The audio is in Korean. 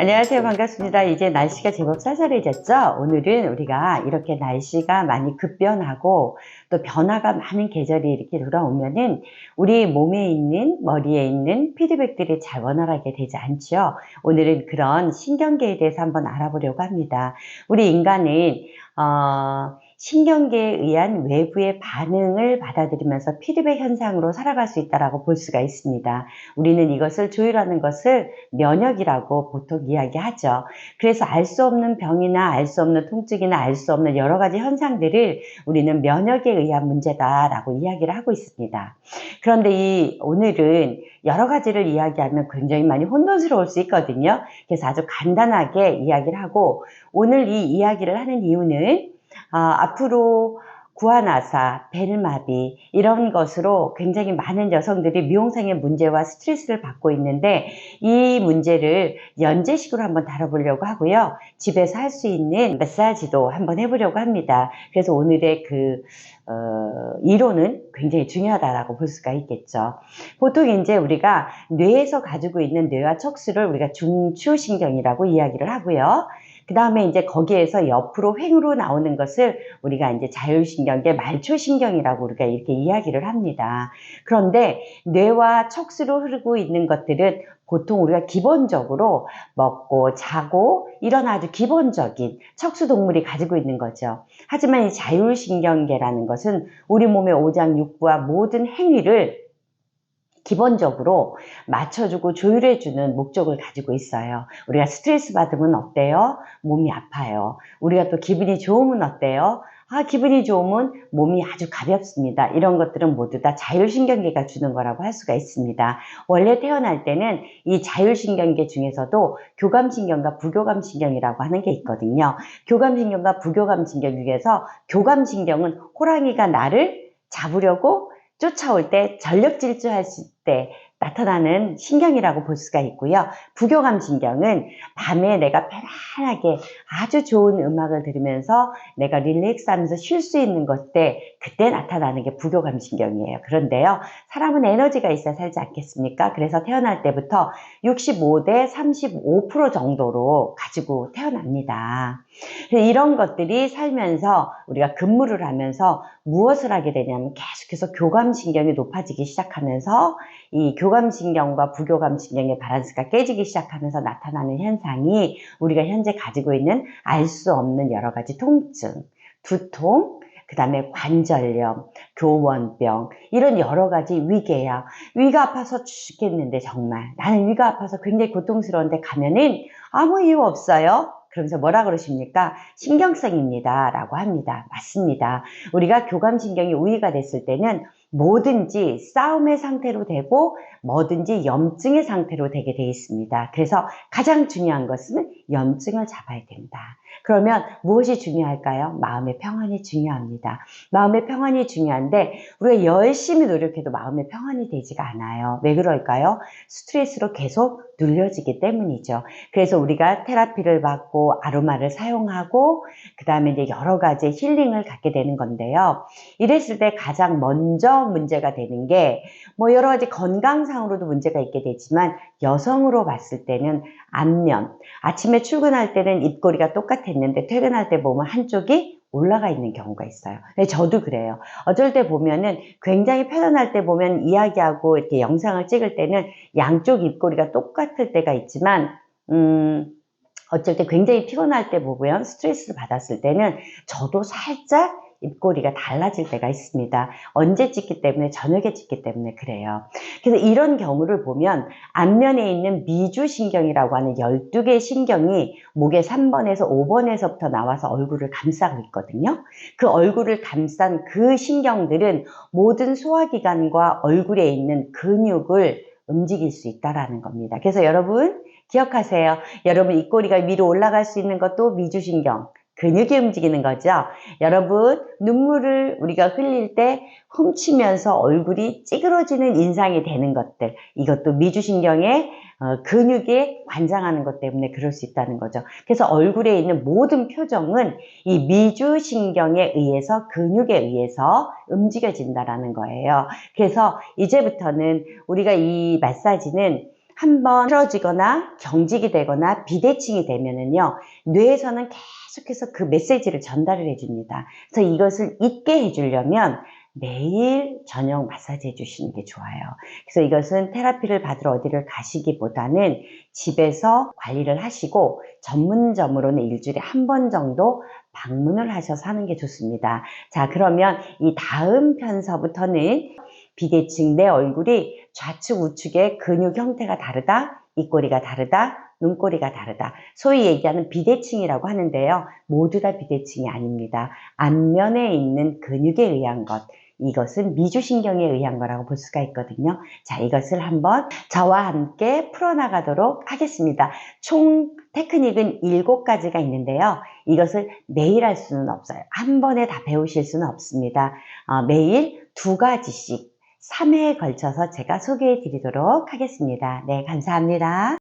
안녕하세요. 반갑습니다. 이제 날씨가 제법 쌀쌀해졌죠? 오늘은 우리가 이렇게 날씨가 많이 급변하고 또 변화가 많은 계절이 이렇게 돌아오면은 우리 몸에 있는, 머리에 있는 피드백들이 잘 원활하게 되지 않죠. 오늘은 그런 신경계에 대해서 한번 알아보려고 합니다. 우리 인간은 신경계에 의한 외부의 반응을 받아들이면서 피드백 현상으로 살아갈 수 있다고 볼 수가 있습니다. 우리는 이것을 조율하는 것을 면역이라고 보통 이야기하죠. 그래서 알 수 없는 병이나 알 수 없는 통증이나 알 수 없는 여러 가지 현상들을 우리는 면역에 의한 문제다라고 이야기를 하고 있습니다. 그런데 오늘은 여러 가지를 이야기하면 굉장히 많이 혼돈스러울 수 있거든요. 그래서 아주 간단하게 이야기를 하고, 오늘 이 이야기를 하는 이유는 앞으로 구아나사, 벨마비 이런 것으로 굉장히 많은 여성들이 미용상의 문제와 스트레스를 받고 있는데, 이 문제를 연재식으로 한번 다뤄보려고 하고요. 집에서 할 수 있는 마사지도 한번 해보려고 합니다. 그래서 오늘의 이론은 굉장히 중요하다고 볼 수가 있겠죠. 보통 이제 우리가 뇌에서 가지고 있는 뇌와 척수를 우리가 중추신경이라고 이야기를 하고요. 그 다음에 이제 거기에서 옆으로 횡으로 나오는 것을 우리가 이제 자율신경계, 말초신경이라고 우리가 이렇게 이야기를 합니다. 그런데 뇌와 척수로 흐르고 있는 것들은 보통 우리가 기본적으로 먹고 자고 이런 아주 기본적인 척수동물이 가지고 있는 거죠. 하지만 이 자율신경계라는 것은 우리 몸의 오장육부와 모든 행위를 기본적으로 맞춰주고 조율해주는 목적을 가지고 있어요. 우리가 스트레스 받으면 어때요? 몸이 아파요. 우리가 또 기분이 좋으면 어때요? 기분이 좋으면 몸이 아주 가볍습니다. 이런 것들은 모두 다 자율신경계가 주는 거라고 할 수가 있습니다. 원래 태어날 때는 이 자율신경계 중에서도 교감신경과 부교감신경이라고 하는 게 있거든요. 교감신경과 부교감신경 중에서 교감신경은 호랑이가 나를 잡으려고 쫓아올 때, 전력 질주할 때 나타나는 신경이라고 볼 수가 있고요. 부교감신경은 밤에 내가 편안하게 아주 좋은 음악을 들으면서 내가 릴렉스하면서 쉴 수 있는 그때 나타나는 게 부교감신경이에요. 그런데요, 사람은 에너지가 있어야 살지 않겠습니까? 그래서 태어날 때부터 65대 35% 정도로 가지고 태어납니다. 이런 것들이 살면서 우리가 근무를 하면서 무엇을 하게 되냐면 계속해서 교감신경이 높아지기 시작하면서 이 교감신경과 부교감신경의 밸런스가 깨지기 시작하면서 나타나는 현상이 우리가 현재 가지고 있는 알 수 없는 여러 가지 통증, 두통, 그 다음에 관절염, 교원병, 이런 여러 가지 위궤양, 위가 아파서 죽겠는데 정말 나는 위가 아파서 굉장히 고통스러운데 가면은 아무 이유 없어요. 그러면서 뭐라 그러십니까? 신경성입니다 라고 합니다. 맞습니다. 우리가 교감신경이 우위가 됐을 때는 뭐든지 싸움의 상태로 되고 뭐든지 염증의 상태로 되게 되어 있습니다. 그래서 가장 중요한 것은 염증을 잡아야 된다. 그러면 무엇이 중요할까요? 마음의 평안이 중요합니다. 마음의 평안이 중요한데 우리가 열심히 노력해도 마음의 평안이 되지가 않아요. 왜 그럴까요? 스트레스로 계속 눌려지기 때문이죠. 그래서 우리가 테라피를 받고 아로마를 사용하고 그 다음에 이제 여러 가지 힐링을 갖게 되는 건데요. 이랬을 때 가장 먼저 문제가 되는 게 뭐 여러 가지 건강상으로도 문제가 있게 되지만 여성으로 봤을 때는 안면, 아침에 출근할 때는 입꼬리가 똑같았는데 퇴근할 때 보면 한쪽이 올라가 있는 경우가 있어요. 저도 그래요. 어쩔 때 보면은 굉장히 편안할 때 보면 이야기하고 이렇게 영상을 찍을 때는 양쪽 입꼬리가 똑같을 때가 있지만 어쩔 때 굉장히 피곤할 때 보고요. 스트레스를 받았을 때는 저도 살짝 입꼬리가 달라질 때가 있습니다. 언제 찍기 때문에, 저녁에 찍기 때문에 그래요. 그래서 이런 경우를 보면 안면에 있는 미주신경이라고 하는 12개의 신경이 목의 3번에서 5번에서부터 나와서 얼굴을 감싸고 있거든요. 그 얼굴을 감싼 그 신경들은 모든 소화기관과 얼굴에 있는 근육을 움직일 수 있다는 겁니다. 그래서 여러분 기억하세요. 여러분 입꼬리가 위로 올라갈 수 있는 것도 미주신경, 근육이 움직이는 거죠. 여러분 눈물을 우리가 흘릴 때 훔치면서 얼굴이 찌그러지는 인상이 되는 것들, 이것도 미주신경의 근육에 관장하는 것 때문에 그럴 수 있다는 거죠. 그래서 얼굴에 있는 모든 표정은 이 미주신경에 의해서, 근육에 의해서 움직여진다라는 거예요. 그래서 이제부터는 우리가 이 마사지는 한번 틀어지거나 경직이 되거나 비대칭이 되면은요, 뇌에서는 계속해서 그 메시지를 전달을 해줍니다. 그래서 이것을 잊게 해주려면 매일 저녁 마사지 해주시는 게 좋아요. 그래서 이것은 테라피를 받으러 어디를 가시기보다는 집에서 관리를 하시고 전문점으로는 일주일에 한 번 정도 방문을 하셔서 하는 게 좋습니다. 자, 그러면 이 다음 편서부터는 비대칭, 내 얼굴이 좌측 우측의 근육 형태가 다르다, 입꼬리가 다르다, 눈꼬리가 다르다. 소위 얘기하는 비대칭이라고 하는데요. 모두 다 비대칭이 아닙니다. 안면에 있는 근육에 의한 것, 이것은 미주신경에 의한 거라고 볼 수가 있거든요. 자, 이것을 한번 저와 함께 풀어나가도록 하겠습니다. 총 테크닉은 7가지가 있는데요. 이것을 매일 할 수는 없어요. 한 번에 다 배우실 수는 없습니다. 매일 2가지씩 3회에 걸쳐서 제가 소개해 드리도록 하겠습니다. 네, 감사합니다.